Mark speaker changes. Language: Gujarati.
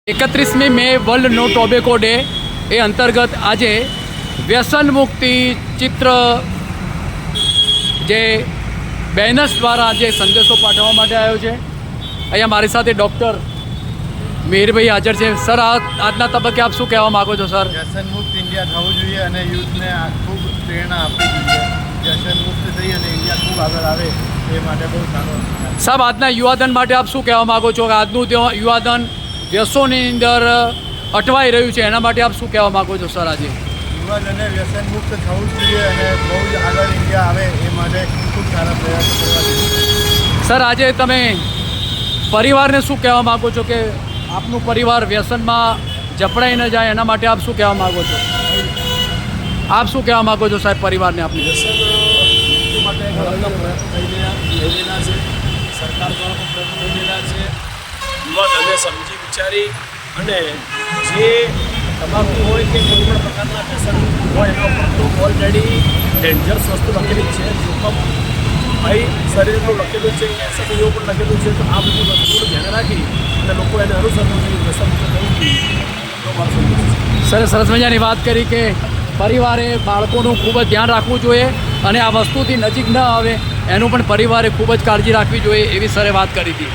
Speaker 1: 31મી મે વર્લ્ડ નો ટોબેકો ડે એ અંતર્ગત આજે વ્યસન મુક્તિ ચિત્ર જે બેનર્સ દ્વારા આજે સંદેશો પાઠવવા માટે આવ્યો છે। અહીંયા મારી સાથે ડૉક્ટર મિહિરભાઈ હાજર છે। સર, આજના તબક્કે આપ શું કહેવા માગો છો? સર,
Speaker 2: વ્યસન મુક્ત ઇન્ડિયા થવું જોઈએ અને યુથને ખૂબ પ્રેરણા આપવી જોઈએ। વ્યસન મુક્ત થઈ અને ઇન્ડિયા ખૂબ આગળ આવે એ માટે બહુ સારો।
Speaker 1: સાહેબ, આજના યુવાધન માટે આપ શું કહેવા માગો છો કે આજનું યુવાધન વ્યસનોની અંદર અટવાઈ રહ્યું છે, એના માટે આપ શું કહેવા માગો છો? સર, આજે
Speaker 2: યુવાધનને વ્યસન મુક્ત થવું જ જોઈએ અને બહુ જ આગળ ઇન્ડિયા આવે એ માટે ખૂબ સારા પ્રયાસો કરવા જોઈએ।
Speaker 1: સર, આજે તમે પરિવારને શું કહેવા માગો છો કે આપનું પરિવાર વ્યસનમાં જપડાઈ ન જાય, એના માટે આપ શું કહેવા માગો છો? આપ શું કહેવા માગો છો સાહેબ પરિવારને? આપની
Speaker 3: વ્યસન મુક્તિ માટે ઘણા બધા પ્રયત્નો થઈ રહેલા છે। સરકાર દ્વારા પણ પ્રયત્નો થઈ રહેલા છે। યુવાધનને સમજી વિચારી અને જે તમાકુ હોય કે કોઈ પણ પ્રકારના વ્યસન હોય એના ઉપર તો ઓલરેડી ડેન્જરસ વસ્તુ લખેલી છે, જોખમ ભાઈ શરીરનું લખેલું છે, કેન્સરનું પણ લખેલું છે। તો આ બધી વસ્તુનું ધ્યાન રાખી અને લોકો એને અનુસરવું જોઈએ, વ્યસન મુક્ત થવું જોઈએ તો મારો સંદેશ છે।
Speaker 1: સર, સરસ મજાની વાત કરી કે પરિવારે બાળકોનું ખૂબ જ ધ્યાન રાખવું જોઈએ અને આ વસ્તુથી નજીક ન આવે એનું પણ પરિવારે ખૂબ જ કાળજી રાખવી જોઈએ, એવી સરે વાત કરી હતી।